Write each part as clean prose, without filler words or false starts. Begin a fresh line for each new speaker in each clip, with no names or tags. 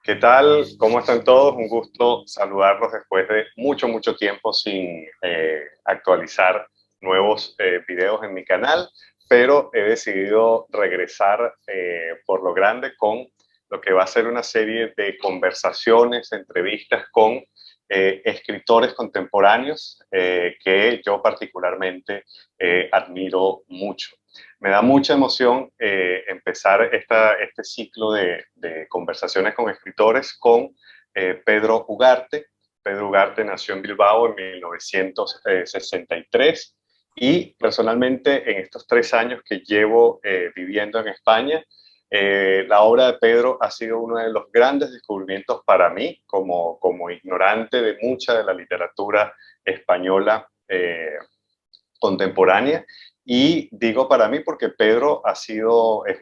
¿Qué tal? ¿Cómo están todos? Un gusto saludarlos después de mucho tiempo sin actualizar nuevos videos en mi canal, pero he decidido regresar por lo grande con lo que va a ser una serie de conversaciones, entrevistas con escritores contemporáneos que yo particularmente admiro mucho. Me da mucha emoción empezar este ciclo de conversaciones con escritores con Pedro Ugarte. Pedro Ugarte nació en Bilbao en 1963 y personalmente en estos 3 años que llevo viviendo en España, la obra de Pedro ha sido uno de los grandes descubrimientos para mí como ignorante de mucha de la literatura española contemporánea. Y digo para mí porque Pedro es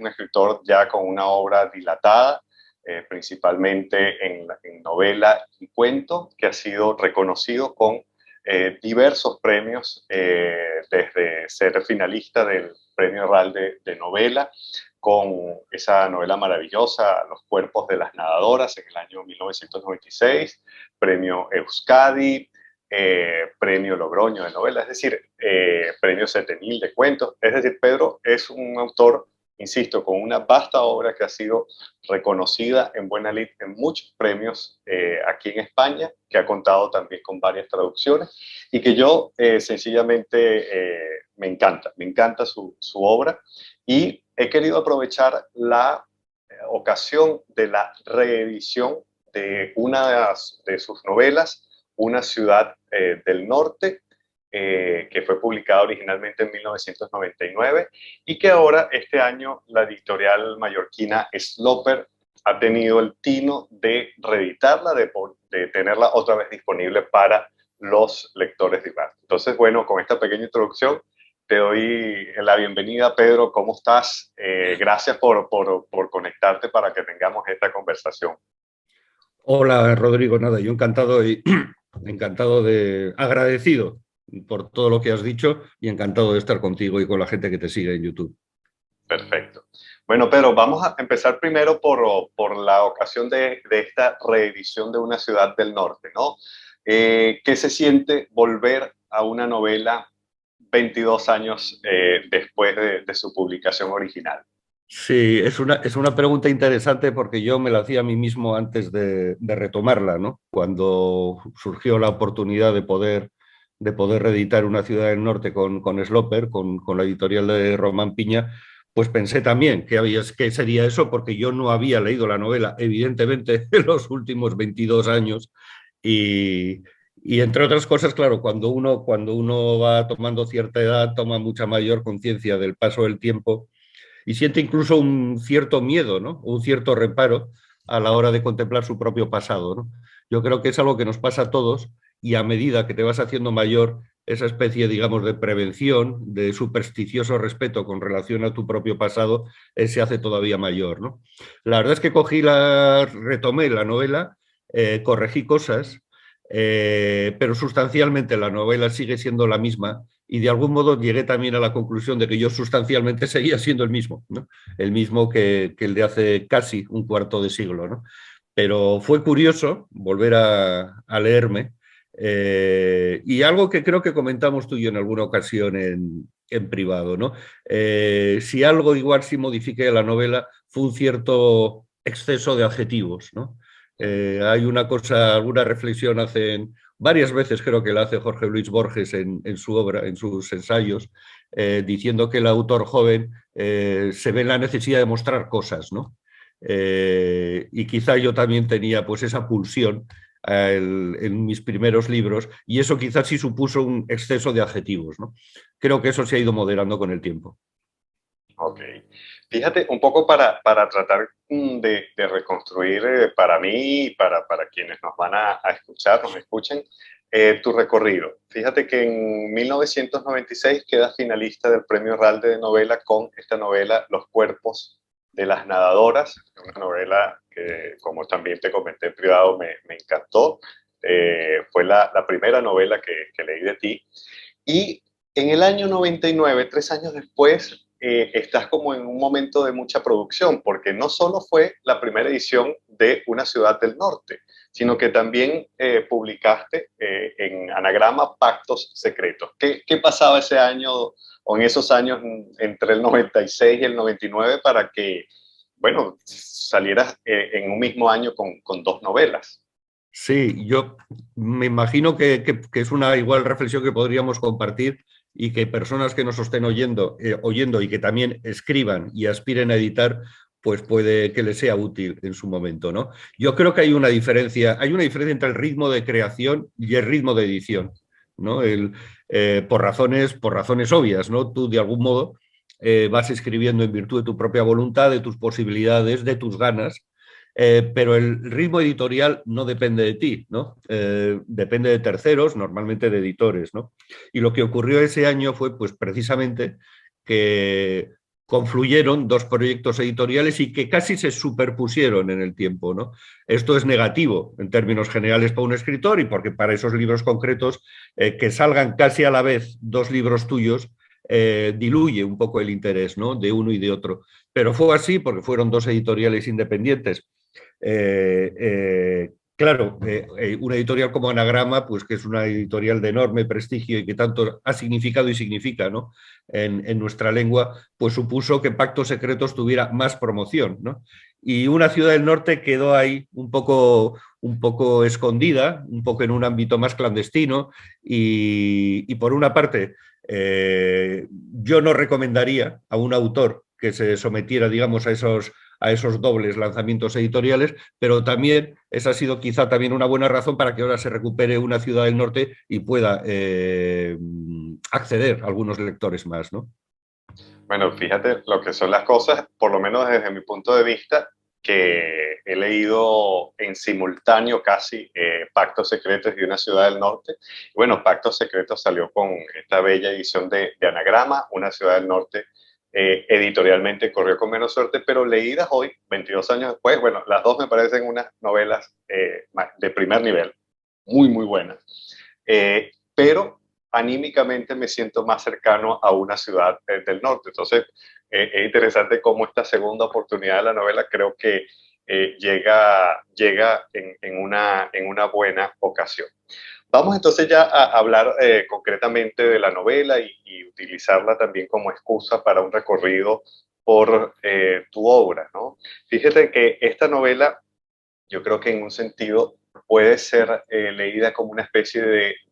un escritor ya con una obra dilatada, principalmente en novela y cuento, que ha sido reconocido con diversos premios, desde ser finalista del Premio Real de Novela, con esa novela maravillosa, Los cuerpos de las nadadoras, en el año 1996, Premio Euskadi, Premio Logroño de novela, es decir, Premio Setenil de cuentos. Es decir, Pedro es un autor, insisto, con una vasta obra que ha sido reconocida en buena lid en muchos premios aquí en España, que ha contado también con varias traducciones y que yo sencillamente me encanta su obra, y he querido aprovechar la ocasión de la reedición de una de sus novelas, Una ciudad del norte, que fue publicada originalmente en 1999 y que ahora, este año, la editorial mallorquina Sloper ha tenido el tino de reeditarla, de tenerla otra vez disponible para los lectores de Ugarte. Entonces, bueno, con esta pequeña introducción, te doy la bienvenida, Pedro. ¿Cómo estás? Gracias por conectarte para que tengamos esta conversación.
Hola, Rodrigo. Nada, yo encantado agradecido por todo lo que has dicho y encantado de estar contigo y con la gente que te sigue en YouTube.
Perfecto. Bueno, Pedro, vamos a empezar primero por la ocasión de esta reedición de Una ciudad del norte, ¿no? ¿Qué se siente volver a una novela 22 años después de su publicación original?
Sí, es una pregunta interesante porque yo me la hacía a mí mismo antes de retomarla, ¿no? Cuando surgió la oportunidad de poder reeditar Una ciudad del norte con Sloper, con la editorial de Román Piña, pues pensé también que sería eso, porque yo no había leído la novela, evidentemente, en los últimos 22 años. Y, y entre otras cosas, claro, cuando uno va tomando cierta edad, toma mucha mayor conciencia del paso del tiempo y siente incluso un cierto miedo, ¿no? Un cierto reparo a la hora de contemplar su propio pasado, ¿no? Yo creo que es algo que nos pasa a todos, y a medida que te vas haciendo mayor, esa especie, digamos, de prevención, de supersticioso respeto con relación a tu propio pasado, se hace todavía mayor, ¿no? La verdad es que retomé la novela, corregí cosas, pero sustancialmente la novela sigue siendo la misma, y de algún modo llegué también a la conclusión de que yo sustancialmente seguía siendo el mismo, ¿no? El mismo que el de hace casi un cuarto de siglo, ¿no? Pero fue curioso volver a leerme, y algo que creo que comentamos tú y yo en alguna ocasión en privado, ¿no? Si algo igual sí modifiqué la novela fue un cierto exceso de adjetivos, ¿no? Hay una cosa, alguna reflexión hacen varias veces, creo que la hace Jorge Luis Borges en su obra, en sus ensayos, diciendo que el autor joven se ve en la necesidad de mostrar cosas, ¿no? Y quizá yo también tenía pues esa pulsión en mis primeros libros, y eso quizás sí supuso un exceso de adjetivos, ¿no? Creo que eso se ha ido moderando con el tiempo.
Ok. Fíjate, un poco para tratar de reconstruir, para mí y para quienes nos van a escuchar, nos escuchen, tu recorrido. Fíjate que en 1996 quedas finalista del Premio Real de Novela con esta novela Los cuerpos de las nadadoras, una novela que, como también te comenté en privado, me encantó. Fue la primera novela que leí de ti. Y en el año 99, 3 años después, estás como en un momento de mucha producción, porque no solo fue la primera edición de Una ciudad del norte, sino que también publicaste en Anagrama Pactos Secretos. ¿Qué pasaba ese año o en esos años entre el 96 y el 99 para que, bueno, salieras en un mismo año con dos novelas?
Sí, yo me imagino que es una igual reflexión que podríamos compartir y que personas que nos estén oyendo y que también escriban y aspiren a editar, pues puede que les sea útil en su momento, ¿no? Yo creo que hay una diferencia entre el ritmo de creación y el ritmo de edición, ¿no? Por razones obvias, ¿no? Tú, de algún modo, vas escribiendo en virtud de tu propia voluntad, de tus posibilidades, de tus ganas, pero el ritmo editorial no depende de ti, ¿no? Depende de terceros, normalmente de editores, ¿no? Y lo que ocurrió ese año fue, pues, precisamente que confluyeron dos proyectos editoriales y que casi se superpusieron en el tiempo, ¿no? Esto es negativo en términos generales para un escritor y porque para esos libros concretos que salgan casi a la vez dos libros tuyos diluye un poco el interés, ¿no? De uno y de otro. Pero fue así porque fueron dos editoriales independientes. Claro, una editorial como Anagrama, pues que es una editorial de enorme prestigio y que tanto ha significado y significa, ¿no? En nuestra lengua, pues supuso que Pactos Secretos tuviera más promoción, ¿no? Y Una ciudad del norte quedó ahí un poco escondida, un poco en un ámbito más clandestino y por una parte, yo no recomendaría a un autor que se sometiera, digamos, a esos dobles lanzamientos editoriales, pero también esa ha sido quizá también una buena razón para que ahora se recupere Una ciudad del norte y pueda acceder a algunos lectores más, ¿no?
Bueno, fíjate lo que son las cosas, por lo menos desde mi punto de vista, que he leído en simultáneo casi Pactos Secretos y Una ciudad del norte. Y bueno, Pactos Secretos salió con esta bella edición de Anagrama, Una ciudad del norte editorialmente corrió con menos suerte, pero leídas hoy, 22 años después, bueno, las dos me parecen unas novelas de primer nivel, muy, muy buenas. Pero anímicamente me siento más cercano a Una ciudad del norte. Entonces, es interesante cómo esta segunda oportunidad de la novela creo que llega en una buena ocasión. Vamos entonces ya a hablar concretamente de la novela y utilizarla también como excusa para un recorrido por tu obra, ¿no? Fíjate que esta novela, yo creo que en un sentido puede ser leída como una especie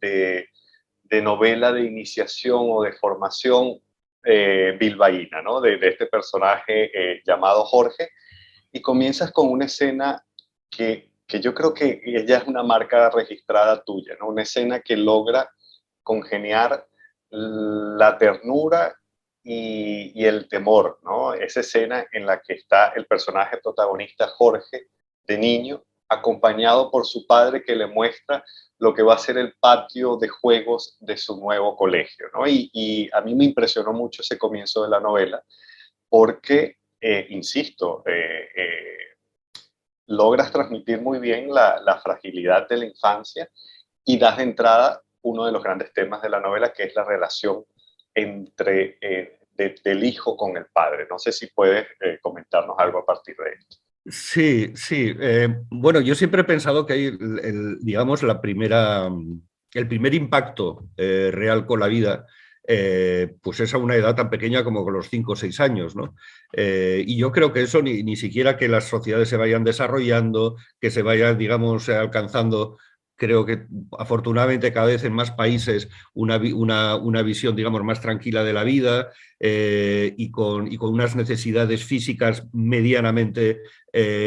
de novela de iniciación o de formación bilbaína, ¿no? De este personaje llamado Jorge, y comienzas con una escena que yo creo que ya es una marca registrada tuya, ¿no? Una escena que logra congeniar la ternura y el temor, ¿no? Esa escena en la que está el personaje protagonista Jorge de niño, acompañado por su padre que le muestra lo que va a ser el patio de juegos de su nuevo colegio, ¿no? Y a mí me impresionó mucho ese comienzo de la novela porque, insisto, logras transmitir muy bien la fragilidad de la infancia y das de entrada uno de los grandes temas de la novela, que es la relación entre del hijo con el padre. No sé si puedes comentarnos algo a partir de esto.
Sí, sí. Bueno, yo siempre he pensado que hay, digamos, el primer impacto real con la vida, pues es a una edad tan pequeña como con los 5 o 6 años, ¿no? Y yo creo que eso ni siquiera que las sociedades se vayan desarrollando, que se vayan, digamos, alcanzando. Creo que afortunadamente cada vez en más países una visión, digamos, más tranquila de la vida y con unas necesidades físicas medianamente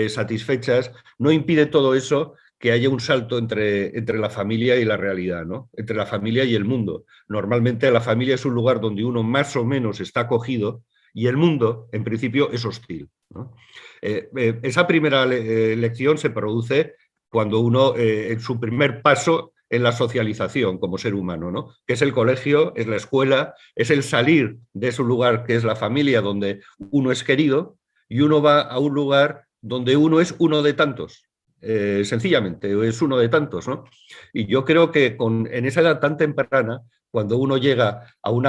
satisfechas, no impide todo eso que haya un salto entre la familia y la realidad, ¿no? Entre la familia y el mundo. Normalmente la familia es un lugar donde uno más o menos está acogido y el mundo, en principio, es hostil, ¿no? Esa primera lección se produce cuando uno, en su primer paso en la socialización como ser humano, ¿no? Que es el colegio, es la escuela, es el salir de ese lugar que es la familia, donde uno es querido, y uno va a un lugar donde uno es uno de tantos. Sencillamente, es uno de tantos, ¿no? Y yo creo que en esa edad tan temprana, cuando uno llega a un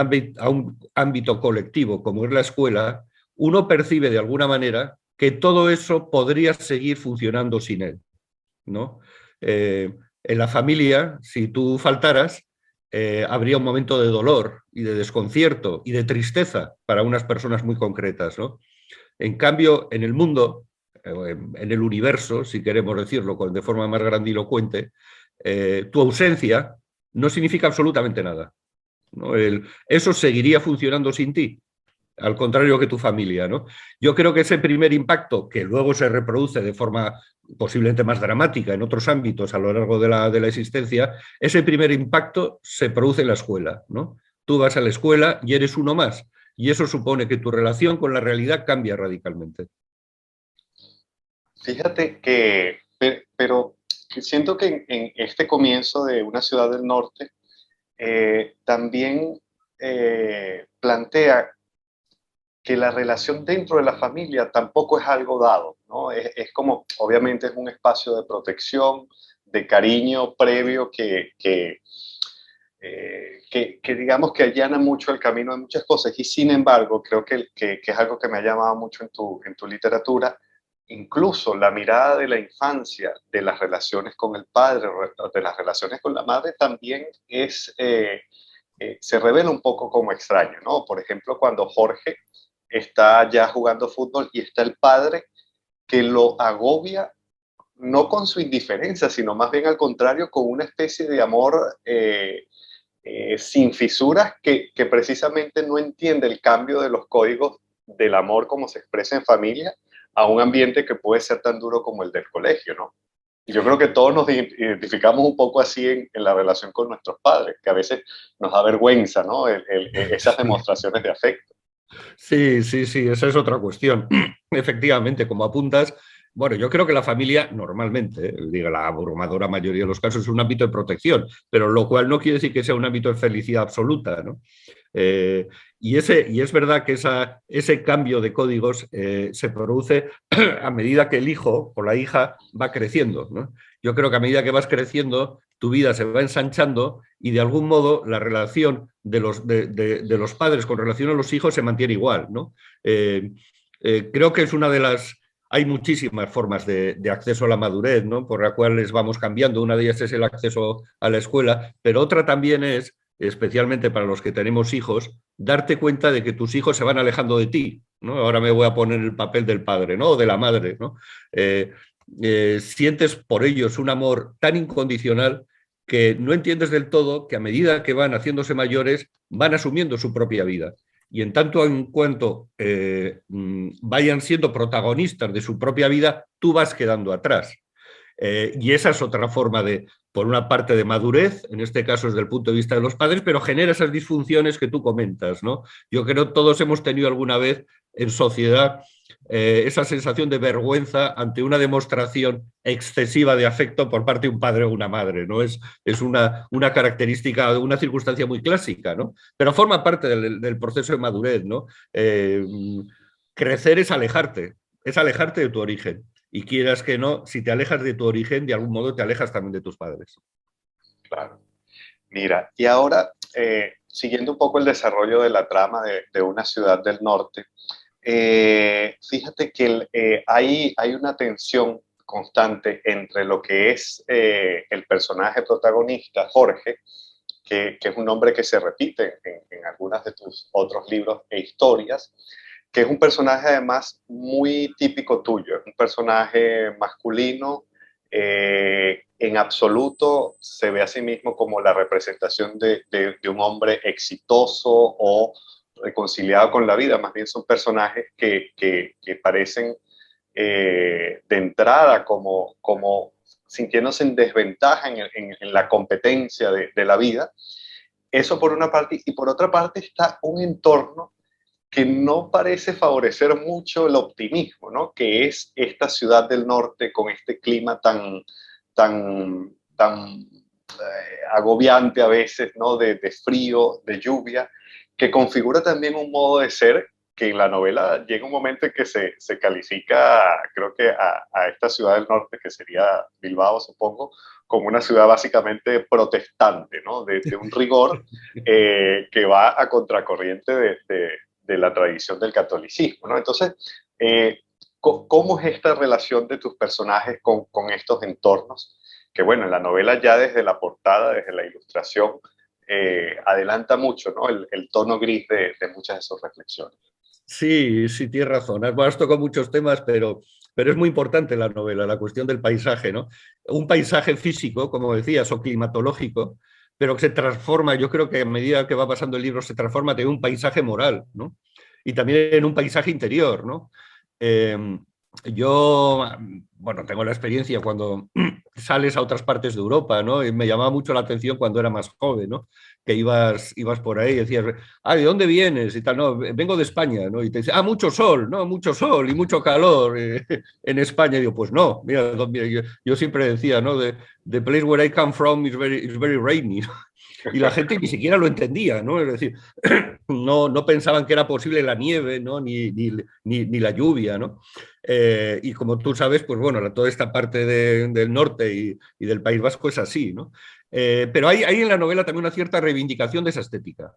ámbito colectivo como es la escuela, uno percibe de alguna manera que todo eso podría seguir funcionando sin él, ¿no? En la familia, si tú faltaras, habría un momento de dolor y de desconcierto y de tristeza para unas personas muy concretas, ¿no? En cambio, en el mundo, en el universo, si queremos decirlo de forma más grandilocuente, tu ausencia no significa absolutamente nada, ¿no? Eso seguiría funcionando sin ti, al contrario que tu familia, ¿no? Yo creo que ese primer impacto, que luego se reproduce de forma posiblemente más dramática en otros ámbitos a lo largo de la existencia, ese primer impacto se produce en la escuela, ¿no? Tú vas a la escuela y eres uno más, y eso supone que tu relación con la realidad cambia radicalmente.
Fíjate que, pero que siento que en este comienzo de una ciudad del norte también plantea que la relación dentro de la familia tampoco es algo dado, ¿no? Es como, obviamente es un espacio de protección, de cariño previo que digamos que allana mucho el camino de muchas cosas y sin embargo creo que es algo que me ha llamado mucho en tu literatura, incluso la mirada de la infancia, de las relaciones con el padre, de las relaciones con la madre también se revela un poco como extraño, ¿no? Por ejemplo, cuando Jorge está ya jugando fútbol y está el padre que lo agobia no con su indiferencia, sino más bien al contrario, con una especie de amor sin fisuras que precisamente no entiende el cambio de los códigos del amor como se expresa en familia a un ambiente que puede ser tan duro como el del colegio, ¿no? Y yo creo que todos nos identificamos un poco así en la relación con nuestros padres, que a veces nos da vergüenza, ¿no? Esas
Sí.
demostraciones de afecto.
Sí, sí, sí, esa es otra cuestión. Efectivamente, como apuntas, bueno, yo creo que la familia normalmente, diga la abrumadora mayoría de los casos, es un ámbito de protección, pero lo cual no quiere decir que sea un ámbito de felicidad absoluta, ¿no? Eh, y es verdad que ese cambio de códigos se produce a medida que el hijo o la hija va creciendo, ¿no? Yo creo que a medida que vas creciendo, tu vida se va ensanchando y de algún modo la relación de los padres con relación a los hijos se mantiene igual, ¿no? Creo que es una de las... Hay muchísimas formas de acceso a la madurez, ¿no? Por las cuales vamos cambiando. Una de ellas es el acceso a la escuela, pero otra también es, especialmente para los que tenemos hijos, darte cuenta de que tus hijos se van alejando de ti, ¿no? Ahora me voy a poner el papel del padre, ¿no? O de la madre, ¿no? Eh, Sientes por ellos un amor tan incondicional que no entiendes del todo que a medida que van haciéndose mayores van asumiendo su propia vida. Y en tanto en cuanto vayan siendo protagonistas de su propia vida, tú vas quedando atrás. Y esa es otra forma de, por una parte, de madurez, en este caso es del punto de vista de los padres, pero genera esas disfunciones que tú comentas, ¿no? Yo creo que todos hemos tenido alguna vez en sociedad esa sensación de vergüenza ante una demostración excesiva de afecto por parte de un padre o una madre, ¿no? Es una característica, una circunstancia muy clásica, ¿no? Pero forma parte del proceso de madurez, ¿no? Crecer es alejarte de tu origen. Y quieras que no, si te alejas de tu origen, de algún modo te alejas también de tus padres.
Claro. Mira, y ahora, siguiendo un poco el desarrollo de la trama de una ciudad del norte, fíjate que hay una tensión constante entre lo que es el personaje protagonista, Jorge, que es un nombre que se repite en algunas de tus otros libros e historias, que es un personaje además muy típico tuyo, es un personaje masculino, en absoluto se ve a sí mismo como la representación de un hombre exitoso o reconciliado con la vida, más bien son personajes que parecen de entrada como sintiéndose en desventaja en la competencia de la vida. Eso por una parte, y por otra parte está un entorno que no parece favorecer mucho el optimismo, ¿no? Que es esta ciudad del norte con este clima tan agobiante a veces, ¿no? De frío, de lluvia, que configura también un modo de ser que en la novela llega un momento en que se califica, creo que a esta ciudad del norte, que sería Bilbao, supongo, como una ciudad básicamente protestante, ¿no? De un rigor que va a contracorriente de la tradición del catolicismo, ¿no? Entonces, ¿cómo es esta relación de tus personajes con estos entornos? Que bueno, en la novela ya desde la portada, desde la ilustración, adelanta mucho, ¿no? El tono gris de muchas de sus reflexiones.
Sí, sí, tienes razón. Has tocado muchos temas, pero es muy importante la novela, la cuestión del paisaje, ¿no? Un paisaje físico, como decías, o climatológico, pero que se transforma, yo creo que a medida que va pasando el libro se transforma en un paisaje moral, ¿no? Y también en un paisaje interior, ¿no? Eh, yo, bueno, tengo la experiencia cuando sales a otras partes de Europa, ¿no? Y me llamaba mucho la atención cuando era más joven, ¿no? Que ibas por ahí y decías, ah, ¿de dónde vienes? Y tal, no, vengo de España, ¿no? Y te dice, ah, mucho sol, ¿no? Mucho sol y mucho calor en España. Y digo, pues no, mira, yo siempre decía, ¿no? The place where I come from is very rainy. Y la gente ni siquiera lo entendía, ¿no? Es decir, no pensaban que era posible la nieve, ¿no? Ni la lluvia, ¿no? Y como tú sabes, pues bueno, toda esta parte del norte y del País Vasco es así, ¿no? Pero hay en la novela también una cierta reivindicación de esa estética.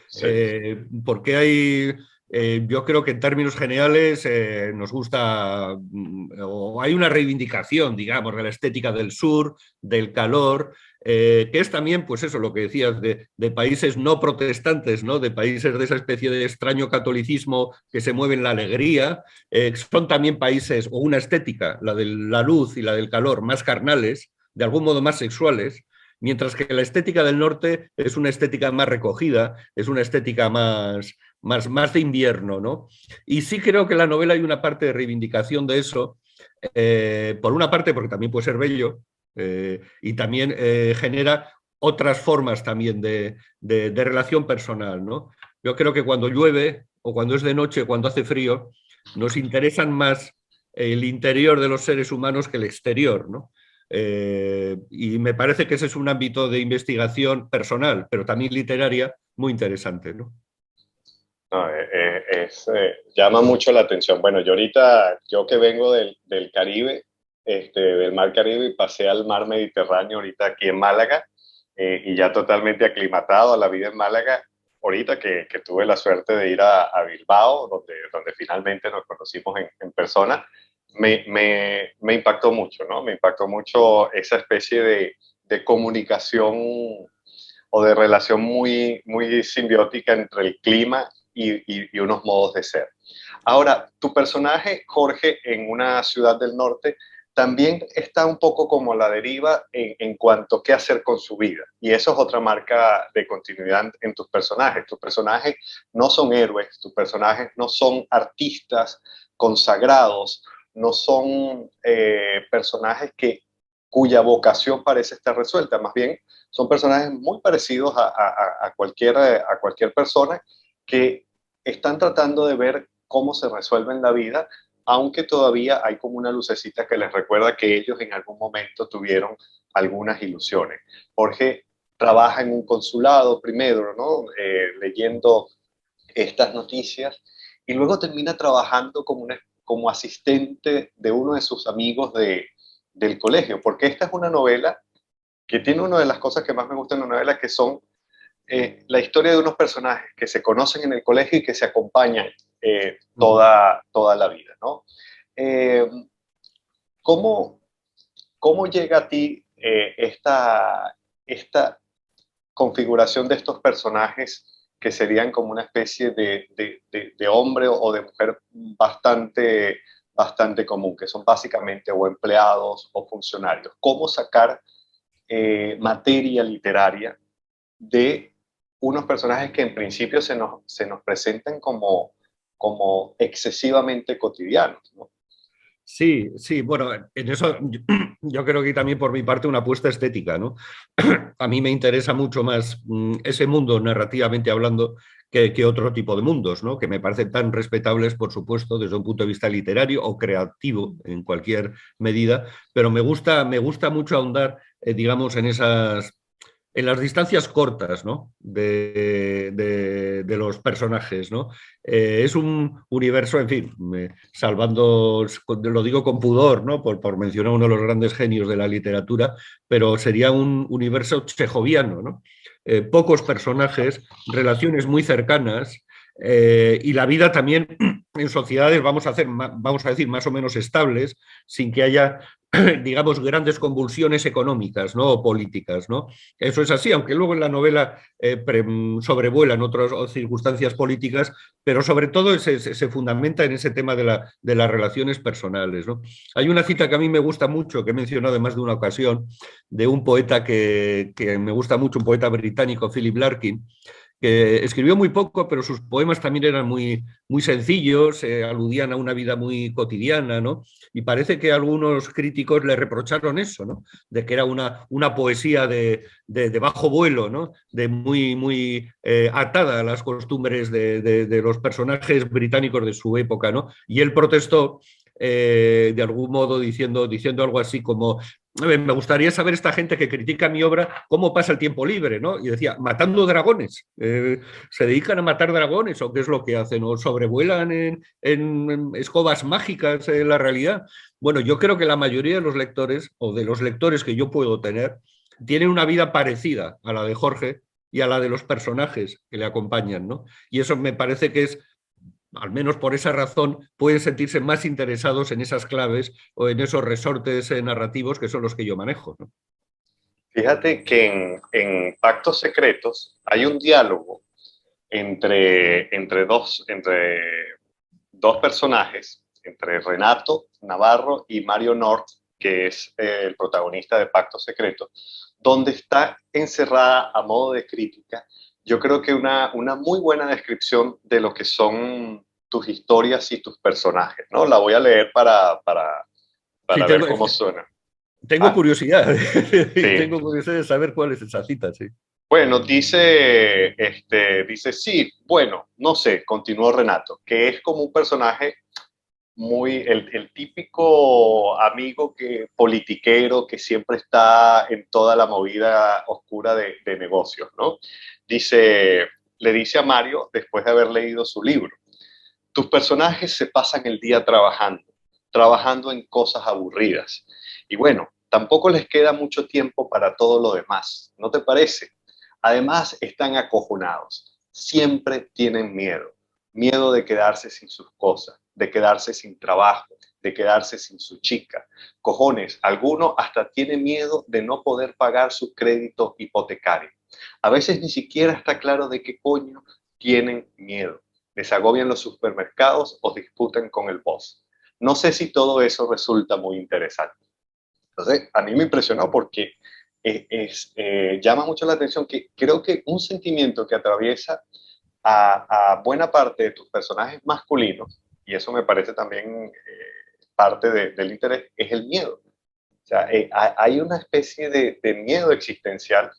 Sí.
Porque yo creo que en términos generales nos gusta, o hay una reivindicación, digamos, de la estética del sur, del calor, que es también, pues eso, lo que decías, de países no protestantes, ¿no? De países de esa especie de extraño catolicismo que se mueve en la alegría. Son también países, o una estética, la de la luz y la del calor, más carnales, de algún modo más sexuales, mientras que la estética del norte es una estética más recogida, es una estética más de invierno, ¿no? Y sí creo que en la novela hay una parte de reivindicación de eso, por una parte porque también puede ser bello, y también genera otras formas también de relación personal, ¿no? Yo creo que cuando llueve o cuando es de noche, cuando hace frío, nos interesan más el interior de los seres humanos que el exterior, ¿no? Y me parece que ese es un ámbito de investigación personal, pero también literaria, muy interesante, ¿no?
No, llama mucho la atención. Bueno, yo ahorita, yo que vengo del Caribe, del Mar Caribe, y pasé al Mar Mediterráneo ahorita aquí en Málaga, y ya totalmente aclimatado a la vida en Málaga, ahorita que tuve la suerte de ir a Bilbao, donde finalmente nos conocimos en persona, me impactó mucho, ¿no? Me impactó mucho esa especie de comunicación o de relación muy simbiótica entre el clima y unos modos de ser. Ahora, tu personaje, Jorge, en una ciudad del norte, también está un poco como a la deriva en cuanto a qué hacer con su vida. Y eso es otra marca de continuidad en tus personajes. Tus personajes no son héroes, tus personajes no son artistas consagrados, no son personajes cuya vocación parece estar resuelta. Más bien, son personajes muy parecidos a cualquier persona que están tratando de ver cómo se resuelve en la vida, aunque todavía hay como una lucecita que les recuerda que ellos en algún momento tuvieron algunas ilusiones. Jorge trabaja en un consulado primero, ¿no? Leyendo estas noticias, y luego termina trabajando como asistente de uno de sus amigos del colegio, porque esta es una novela que tiene una de las cosas que más me gustan en la novela, que son la historia de unos personajes que se conocen en el colegio y que se acompañan toda la vida, ¿no? Eh, ¿cómo, ¿Cómo llega a ti esta configuración de estos personajes que serían como una especie de hombre o de mujer bastante común, que son básicamente o empleados o funcionarios? ¿Cómo sacar materia literaria de unos personajes que en principio se nos presentan como excesivamente cotidianos, ¿no?
Sí, sí, bueno, en eso yo creo que también por mi parte una apuesta estética, ¿no? A mí me interesa mucho más ese mundo narrativamente hablando que otro tipo de mundos, ¿no? Que me parecen tan respetables, por supuesto, desde un punto de vista literario o creativo en cualquier medida, pero me gusta mucho ahondar, digamos, en las distancias cortas, ¿no? de los personajes, ¿no? Es un universo, en fin, salvando, lo digo con pudor, ¿no? Por mencionar uno de los grandes genios de la literatura, pero sería un universo chejoviano, ¿no? Pocos personajes, relaciones muy cercanas, y la vida también en sociedades, vamos a decir, más o menos estables, sin que haya, digamos, grandes convulsiones económicas, ¿no? O políticas, ¿no? Eso es así, aunque luego en la novela sobrevuelan otras circunstancias políticas, pero sobre todo se fundamenta en ese tema de las relaciones personales, ¿no? Hay una cita que a mí me gusta mucho, que he mencionado en más de una ocasión, de un poeta que me gusta mucho, un poeta británico, Philip Larkin, que escribió muy poco, pero sus poemas también eran muy sencillos, aludían a una vida muy cotidiana, ¿no? Y parece que algunos críticos le reprocharon eso, ¿no? De que era una poesía de bajo vuelo, ¿no? De muy atada a las costumbres de los personajes británicos de su época, ¿no? Y él protestó de algún modo diciendo algo así como me gustaría saber esta gente que critica mi obra cómo pasa el tiempo libre, ¿no? Y decía, matando dragones. ¿Se dedican a matar dragones o qué es lo que hacen? ¿O sobrevuelan en escobas mágicas en la realidad? Bueno, yo creo que la mayoría de los lectores, o de los lectores que yo puedo tener, tienen una vida parecida a la de Jorge y a la de los personajes que le acompañan, ¿no? Y eso me parece que es, al menos por esa razón, pueden sentirse más interesados en esas claves o en esos resortes narrativos que son los que yo manejo, ¿no?
Fíjate que en Pactos Secretos hay un diálogo entre dos personajes, entre Renato Navarro y Mario North, que es el protagonista de Pactos Secretos, donde está encerrada a modo de crítica, yo creo que una muy buena descripción de lo que son tus historias y tus personajes, ¿no? La voy a leer
Sí,
para ver cómo suena.
tengo
Ah,
curiosidad,
sí.
tengo curiosidad de saber cuál es esa cita, sí.
Bueno, dice, sí, bueno, no sé, continuó Renato, que es como un personaje muy, el típico amigo politiquero que siempre está en toda la movida oscura de negocios, ¿no? Dice, le dice a Mario, después de haber leído su libro, tus personajes se pasan el día trabajando en cosas aburridas. Y bueno, tampoco les queda mucho tiempo para todo lo demás, ¿no te parece? Además, están acojonados, siempre tienen miedo, miedo de quedarse sin sus cosas, de quedarse sin trabajo, de quedarse sin su chica. Cojones, alguno hasta tiene miedo de no poder pagar su crédito hipotecario. A veces ni siquiera está claro de qué coño tienen miedo. Les agobian los supermercados o disputan con el boss. No sé si todo eso resulta muy interesante. Entonces, a mí me impresionó porque llama mucho la atención que creo que un sentimiento que atraviesa a buena parte de tus personajes masculinos, y eso me parece también parte del interés, es el miedo. O sea, hay una especie de miedo existencial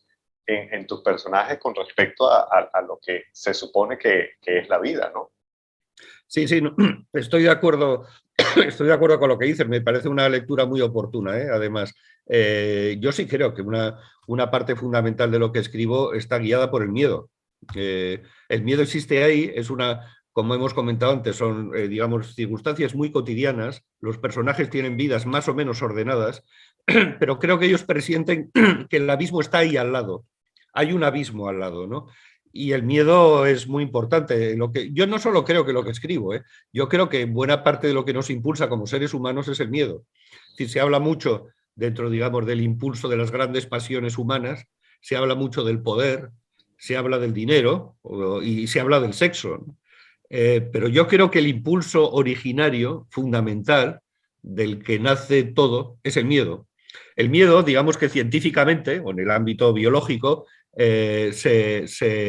en tus personajes con respecto a lo que se supone que es la vida, ¿no?
Sí, sí, no, estoy de acuerdo, estoy de acuerdo con lo que dices, me parece una lectura muy oportuna, ¿eh? Además, yo sí creo que una parte fundamental de lo que escribo está guiada por el miedo. El miedo existe ahí, es una, como hemos comentado antes, son, digamos, circunstancias muy cotidianas, los personajes tienen vidas más o menos ordenadas, pero creo que ellos presienten que el abismo está ahí al lado, hay un abismo al lado, ¿no? Y el miedo es muy importante. Yo no solo creo que lo que escribo, yo creo que buena parte de lo que nos impulsa como seres humanos es el miedo. Es decir, se habla mucho dentro, digamos, del impulso de las grandes pasiones humanas, se habla mucho del poder, se habla del dinero y se habla del sexo, ¿no? Pero yo creo que el impulso originario, fundamental, del que nace todo, es el miedo. El miedo, digamos que científicamente, o en el ámbito biológico, se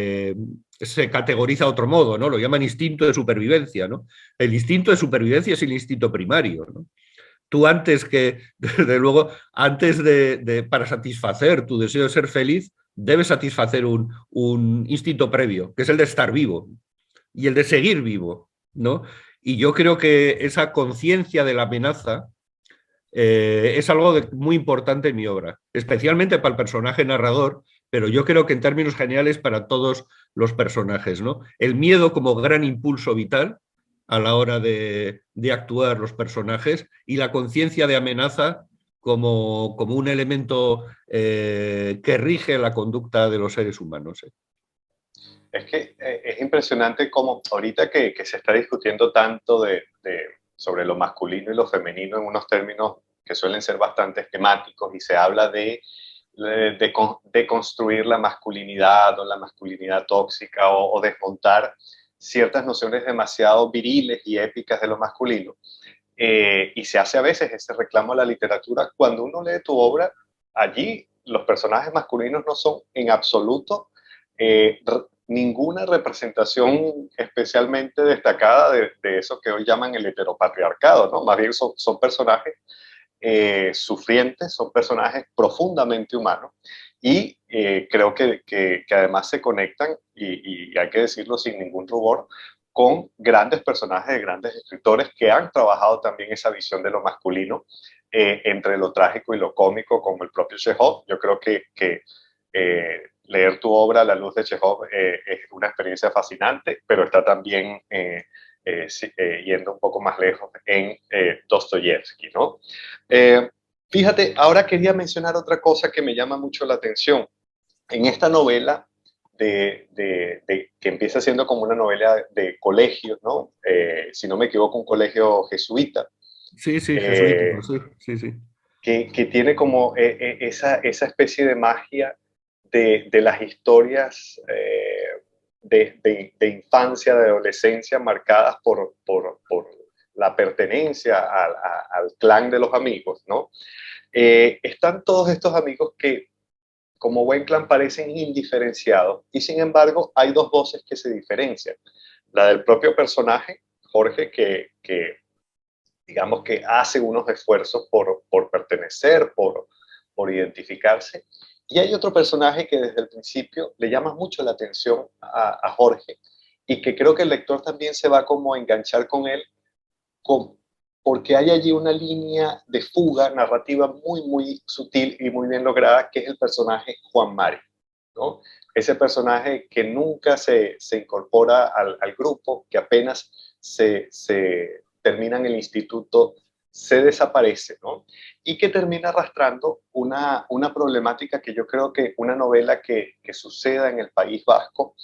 categoriza de otro modo, ¿no? Lo llaman instinto de supervivencia, ¿no? El instinto de supervivencia es el instinto primario, ¿no? Tú antes que, desde luego, para satisfacer tu deseo de ser feliz, debes satisfacer un instinto previo, que es el de estar vivo y el de seguir vivo, ¿no? Y yo creo que esa conciencia de la amenaza es algo muy importante en mi obra, especialmente para el personaje narrador, pero yo creo que en términos generales para todos los personajes, ¿no? El miedo como gran impulso vital a la hora de actuar los personajes y la conciencia de amenaza como un elemento que rige la conducta de los seres humanos.
Es que es impresionante como ahorita que se está discutiendo tanto sobre lo masculino y lo femenino en unos términos que suelen ser bastante esquemáticos y se habla de construir la masculinidad o la masculinidad tóxica o desmontar ciertas nociones demasiado viriles y épicas de lo masculino. Y se hace a veces ese reclamo a la literatura. Cuando uno lee tu obra, allí los personajes masculinos no son en absoluto ninguna representación especialmente destacada de eso que hoy llaman el heteropatriarcado, ¿no? Más bien son personajes sufrientes, son personajes profundamente humanos y creo que además se conectan, y hay que decirlo sin ningún rubor, con grandes personajes de grandes escritores que han trabajado también esa visión de lo masculino entre lo trágico y lo cómico, como el propio Chekhov. Yo creo que leer tu obra a la luz de Chekhov es una experiencia fascinante, pero está también yendo un poco más lejos en Dostoyevsky, ¿no? Fíjate, ahora quería mencionar otra cosa que me llama mucho la atención. En esta novela, que empieza siendo como una novela de colegio, ¿no? Si no me equivoco, un colegio jesuita.
Sí, sí, jesuítico, sí, sí, sí.
Que tiene como esa especie de magia de las historias de infancia, de adolescencia, marcadas por la pertenencia al clan de los amigos, ¿no? Están todos estos amigos que, como buen clan, parecen indiferenciados y sin embargo hay dos voces que se diferencian. La del propio personaje, Jorge, que digamos que hace unos esfuerzos por pertenecer, por identificarse. Y hay otro personaje que desde el principio le llama mucho la atención a Jorge y que creo que el lector también se va como a enganchar con él, porque hay allí una línea de fuga narrativa muy, muy sutil y muy bien lograda, que es el personaje Juan Mari, ¿no? Ese personaje que nunca se incorpora al grupo, que apenas se termina en el instituto, se desaparece, ¿no? Y que termina arrastrando una problemática que yo creo que una novela que suceda en el País Vasco,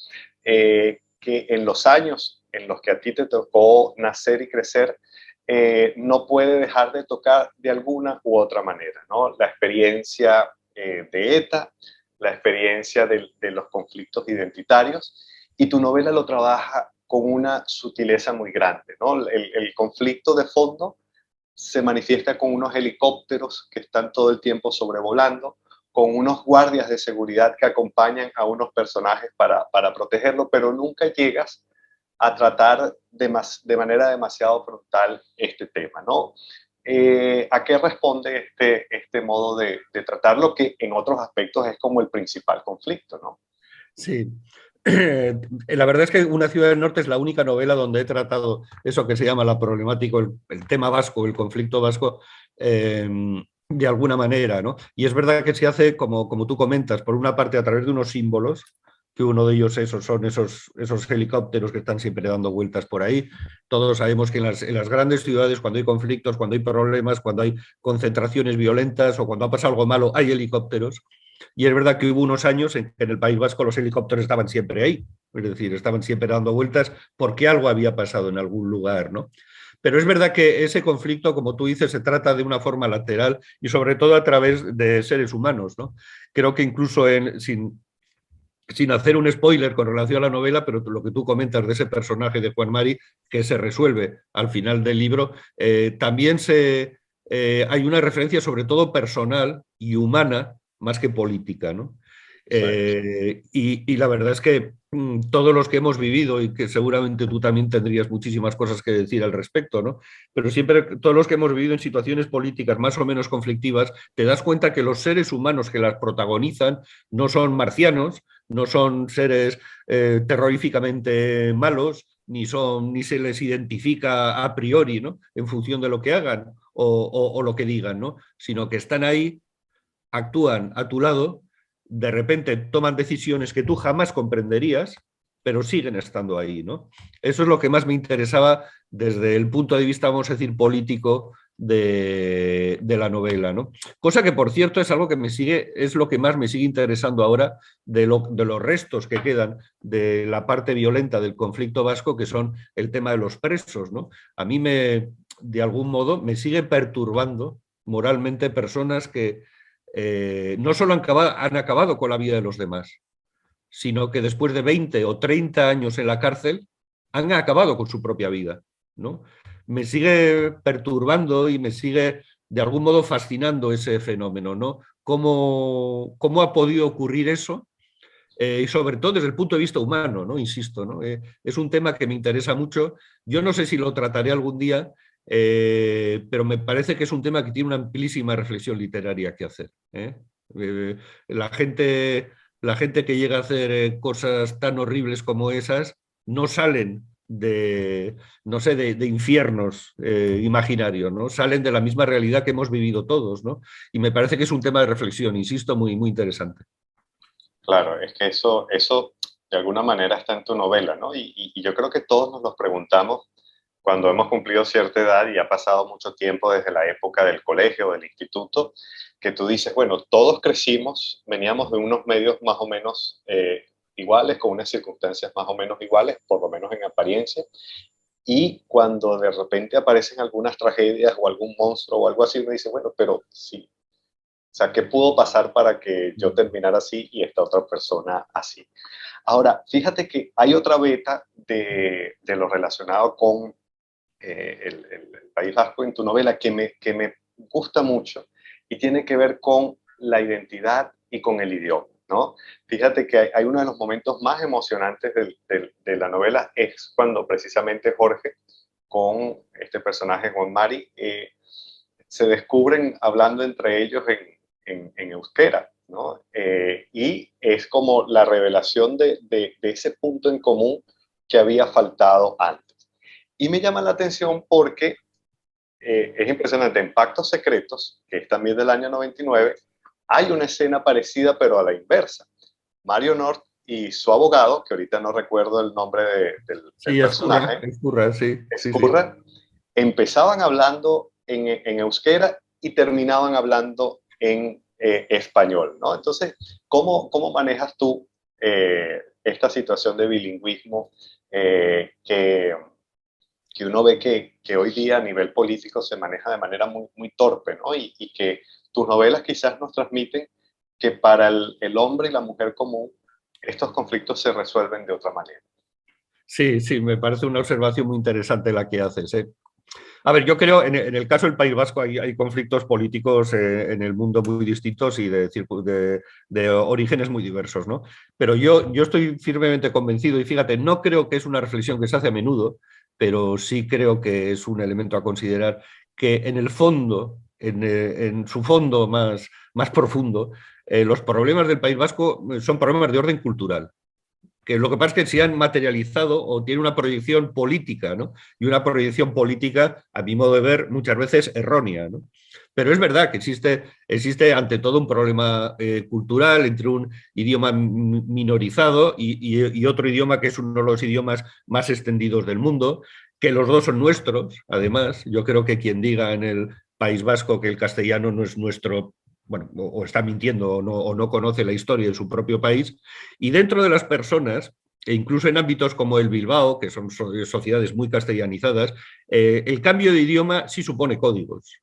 que en los años en los que a ti te tocó nacer y crecer, no puede dejar de tocar de alguna u otra manera, ¿no? La experiencia de ETA, la experiencia de los conflictos identitarios, y tu novela lo trabaja con una sutileza muy grande, ¿no? El conflicto de fondo se manifiesta con unos helicópteros que están todo el tiempo sobrevolando, con unos guardias de seguridad que acompañan a unos personajes para protegerlo, pero nunca llegas a tratar de manera demasiado frontal este tema, ¿no? ¿A qué responde este modo de tratarlo, que en otros aspectos es como el principal conflicto, ¿no?
Sí. La verdad es que Una ciudad del norte es la única novela donde he tratado eso que se llama la problemática, el tema vasco, el conflicto vasco, de alguna manera, ¿no? Y es verdad que se hace, como tú comentas, por una parte a través de unos símbolos, que uno de ellos son esos helicópteros que están siempre dando vueltas por ahí. Todos sabemos que en las grandes ciudades, cuando hay conflictos, cuando hay problemas, cuando hay concentraciones violentas o cuando ha pasado algo malo, hay helicópteros. Y es verdad que hubo unos años en que en el País Vasco los helicópteros estaban siempre ahí, es decir, estaban siempre dando vueltas porque algo había pasado en algún lugar, ¿no? Pero es verdad que ese conflicto, como tú dices, se trata de una forma lateral y sobre todo a través de seres humanos, ¿no? Creo que incluso sin hacer un spoiler con relación a la novela, pero lo que tú comentas de ese personaje de Juan Mari, que se resuelve al final del libro, también hay una referencia sobre todo personal y humana más que política, ¿no?
Sí.
Y la verdad es que todos los que hemos vivido, y que seguramente tú también tendrías muchísimas cosas que decir al respecto, ¿no? Pero siempre todos los que hemos vivido en situaciones políticas más o menos conflictivas, te das cuenta que los seres humanos que las protagonizan no son marcianos, no son seres terroríficamente malos, ni se les identifica a priori, ¿no? En función de lo que hagan o lo que digan, ¿no? Sino que están ahí, actúan a tu lado de repente toman decisiones que tú jamás comprenderías, pero siguen estando ahí, ¿no? Eso es lo que más me interesaba desde el punto de vista, vamos a decir, político de la novela, ¿no? Cosa que, por cierto, es algo que me sigue, es lo que más me sigue interesando ahora de los restos que quedan de la parte violenta del conflicto vasco, que son el tema de los presos, ¿no? A mí de algún modo, me sigue perturbando moralmente personas que no solo han acabado con la vida de los demás, sino que después de 20 o 30 años en la cárcel han acabado con su propia vida, ¿no? Me sigue perturbando y me sigue de algún modo fascinando ese fenómeno, ¿no? ¿Cómo ha podido ocurrir eso? Y sobre todo desde el punto de vista humano, ¿no? Insisto, ¿no? Es un tema que me interesa mucho. Yo no sé si lo trataré algún día, pero me parece que es un tema que tiene una amplísima reflexión literaria que hacer, ¿eh? Eh, la gente, la gente que llega a hacer cosas tan horribles como esas no salen no sé, de infiernos imaginarios, ¿no? Salen de la misma realidad que hemos vivido todos, ¿no? Y me parece que es un tema de reflexión, insisto, muy, muy interesante.
Claro, es que eso de alguna manera está en tu novela, ¿no? Y yo creo que todos nos lo preguntamos cuando hemos cumplido cierta edad y ha pasado mucho tiempo desde la época del colegio o del instituto, que tú dices, bueno, todos crecimos, veníamos de unos medios más o menos iguales, con unas circunstancias más o menos iguales, por lo menos en apariencia, y cuando de repente aparecen algunas tragedias o algún monstruo o algo así, uno dice, bueno, pero sí, o sea, ¿qué pudo pasar para que yo terminara así y esta otra persona así? Ahora, fíjate que hay otra beta de lo relacionado con el País Vasco en tu novela que me gusta mucho y tiene que ver con la identidad y con el idioma, ¿no? Fíjate que hay uno de los momentos más emocionantes de la novela es cuando precisamente Jorge con este personaje Juan Mari se descubren hablando entre ellos en euskera, ¿no? Y es como la revelación de ese punto en común que había faltado antes. Y me llama la atención porque es impresionante. En Pactos Secretos, que es también del año 99, hay una escena parecida pero a la inversa. Mario North y su abogado, que ahorita no recuerdo el nombre del
Sí,
personaje,
Ezcurra, sí, sí, sí.
Escurra, empezaban hablando en euskera y terminaban hablando en español, ¿no? Entonces, ¿cómo manejas tú esta situación de bilingüismo que uno ve que hoy día a nivel político se maneja de manera muy, muy torpe, ¿no? Y que tus novelas quizás nos transmiten que para el hombre y la mujer común estos conflictos se resuelven de otra manera.
Sí, sí, me parece una observación muy interesante la que haces, ¿eh? A ver, yo creo, en el caso del País Vasco hay conflictos políticos en el mundo muy distintos y de orígenes muy diversos, ¿no? Pero yo estoy firmemente convencido y fíjate, no creo que es una reflexión que se hace a menudo, pero sí creo que es un elemento a considerar que en el fondo, en su fondo más profundo, los problemas del País Vasco son problemas de orden cultural, que lo que pasa es que se han materializado o tiene una proyección política, ¿no? Y una proyección política, a mi modo de ver, muchas veces errónea, ¿no? Pero es verdad que existe ante todo un problema cultural entre un idioma minorizado y otro idioma que es uno de los idiomas más extendidos del mundo, que los dos son nuestros, además. Yo creo que quien diga en el País Vasco que el castellano no es nuestro, bueno, o está mintiendo o no conoce la historia de su propio país. Y dentro de las personas, e incluso en ámbitos como el Bilbao, que son sociedades muy castellanizadas, el cambio de idioma sí supone códigos.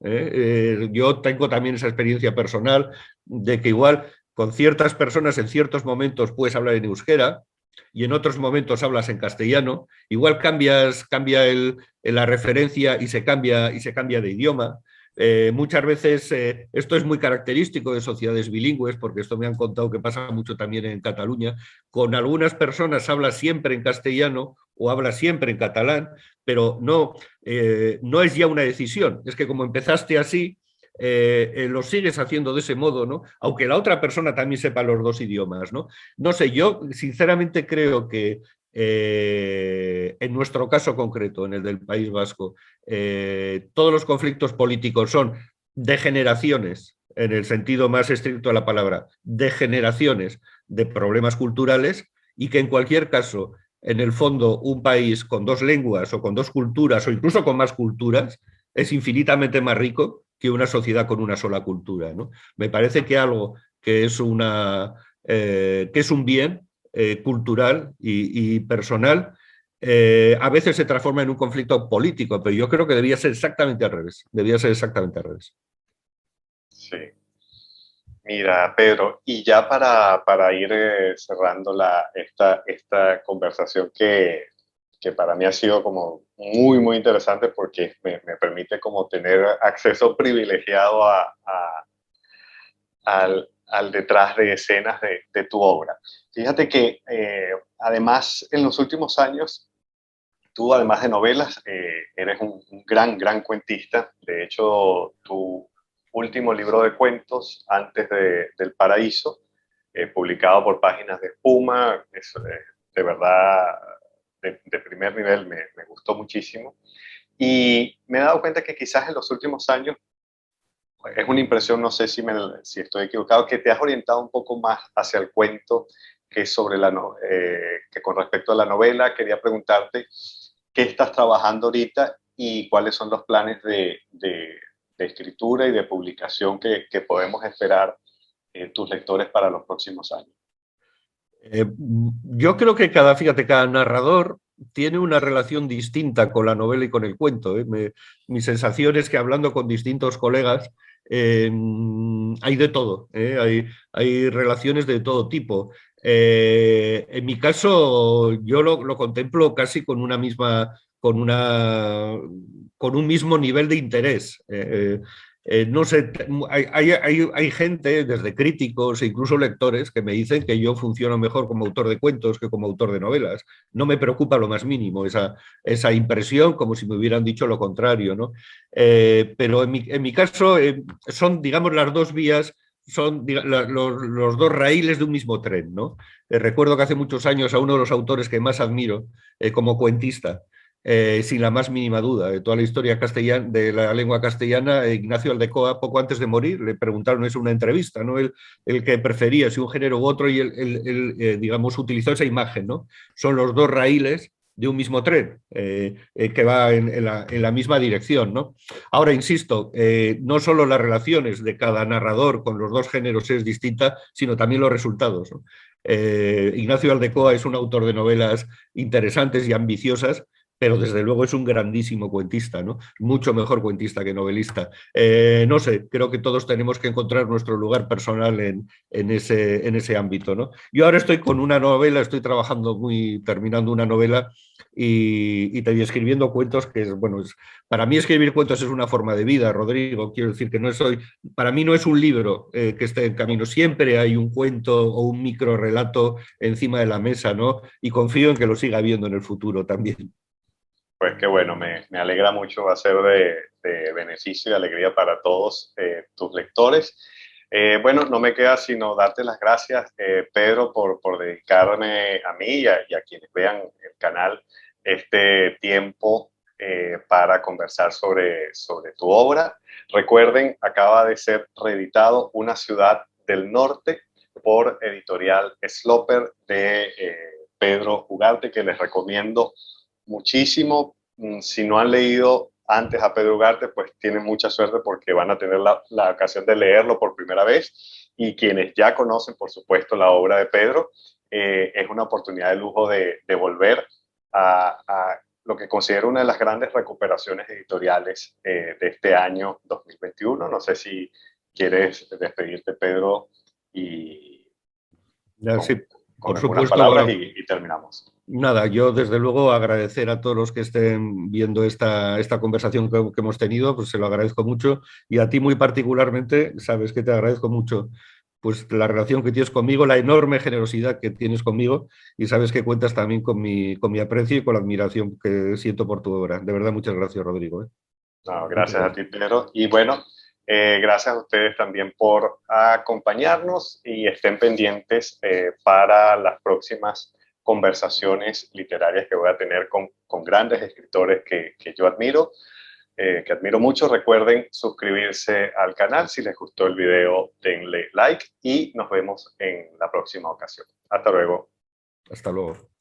Yo tengo también esa experiencia personal de que igual con ciertas personas en ciertos momentos puedes hablar en euskera y en otros momentos hablas en castellano, igual cambia la referencia y se cambia de idioma. Muchas veces esto es muy característico de sociedades bilingües, porque esto me han contado que pasa mucho también en Cataluña. Con algunas personas habla siempre en castellano o habla siempre en catalán, pero no es ya una decisión. Es que como empezaste así, lo sigues haciendo de ese modo, ¿no? Aunque la otra persona también sepa los dos idiomas, ¿no? No sé, yo sinceramente creo que en nuestro caso concreto, en el del País Vasco, todos los conflictos políticos son de generaciones en el sentido más estricto de la palabra, de generaciones de problemas culturales y que en cualquier caso, en el fondo, un país con dos lenguas o con dos culturas o incluso con más culturas es infinitamente más rico que una sociedad con una sola cultura, ¿no? Me parece que algo que es un bien cultural y personal, a veces se transforma en un conflicto político, pero yo creo que debía ser exactamente al revés. Debía ser exactamente al revés.
Sí. Mira, Pedro, y ya para ir cerrando esta conversación que para mí ha sido como muy, muy interesante porque me permite como tener acceso privilegiado al detrás de escenas de tu obra. Fíjate que además en los últimos años, tú además de novelas, eres un gran cuentista. De hecho, tu último libro de cuentos, Antes del Paraíso, publicado por Páginas de Espuma, es de verdad de primer nivel, me gustó muchísimo. Y me he dado cuenta que quizás en los últimos años es una impresión, no sé si estoy equivocado, que te has orientado un poco más hacia el cuento que, que con respecto a la novela. Quería preguntarte qué estás trabajando ahorita y cuáles son los planes de escritura y de publicación que podemos esperar tus lectores para los próximos años.
Yo creo que fíjate, cada narrador tiene una relación distinta con la novela y con el cuento. Mi sensación es que hablando con distintos colegas, hay de todo, hay relaciones de todo tipo. En mi caso, yo lo contemplo casi con una misma, con un mismo nivel de interés. No sé, hay gente, desde críticos e incluso lectores, que me dicen que yo funciono mejor como autor de cuentos que como autor de novelas. No me preocupa lo más mínimo esa impresión, como si me hubieran dicho lo contrario, ¿no? Pero en mi caso son, digamos, las dos vías, son los dos raíles de un mismo tren, ¿no? Recuerdo que hace muchos años a uno de los autores que más admiro como cuentista, sin la más mínima duda, de toda la historia castellana, de la lengua castellana, Ignacio Aldecoa, poco antes de morir, le preguntaron eso en una entrevista, ¿no? El que prefería, si un género u otro, y digamos, utilizó esa imagen, ¿no? Son los dos raíles de un mismo tren que va en la misma dirección, ¿no? Ahora, insisto, no solo las relaciones de cada narrador con los dos géneros es distinta, sino también los resultados, ¿no? Ignacio Aldecoa es un autor de novelas interesantes y ambiciosas, pero desde luego es un grandísimo cuentista, ¿no? Mucho mejor cuentista que novelista. No sé, creo que todos tenemos que encontrar nuestro lugar personal en ese ámbito, ¿no? Yo ahora estoy con una novela, estoy terminando una novela y te voy escribiendo cuentos que es, bueno, para mí escribir cuentos es una forma de vida, Rodrigo. Quiero decir que para mí no es un libro que esté en camino, siempre hay un cuento o un micro relato encima de la mesa, ¿no? Y confío en que lo siga viendo en el futuro también.
Pues qué bueno, me alegra mucho, va a ser de beneficio y alegría para todos tus lectores. Bueno, no me queda sino darte las gracias, Pedro, por dedicarme a mí y a quienes vean el canal este tiempo para conversar sobre tu obra. Recuerden, acaba de ser reeditado Una ciudad del norte por Editorial Sloper de Pedro Ugarte, que les recomiendo muchísimo. Si no han leído antes a Pedro Ugarte, pues tienen mucha suerte porque van a tener la ocasión de leerlo por primera vez. Y quienes ya conocen, por supuesto, la obra de Pedro, es una oportunidad de lujo de volver a lo que considero una de las grandes recuperaciones editoriales de este año 2021. No sé si quieres despedirte, Pedro, y
Ya, sí,
con, con
por
algunas
supuesto,
palabras
bueno,
y terminamos.
nada, yo desde luego agradecer a todos los que estén viendo esta conversación que hemos tenido, pues se lo agradezco mucho y a ti muy particularmente, sabes que te agradezco mucho pues la relación que tienes conmigo, la enorme generosidad que tienes conmigo y sabes que cuentas también con mi aprecio y con la admiración que siento por tu obra. De verdad, muchas gracias, Rodrigo, ¿eh?
No,
Muchas
gracias a
gracias.
ti, Pedro. Y bueno, gracias a ustedes también por acompañarnos y estén pendientes para las próximas conversaciones literarias que voy a tener con grandes escritores que yo admiro. que admiro mucho. Recuerden suscribirse al canal. Si les gustó el video, denle like y nos vemos en la próxima ocasión. Hasta luego.
Hasta luego.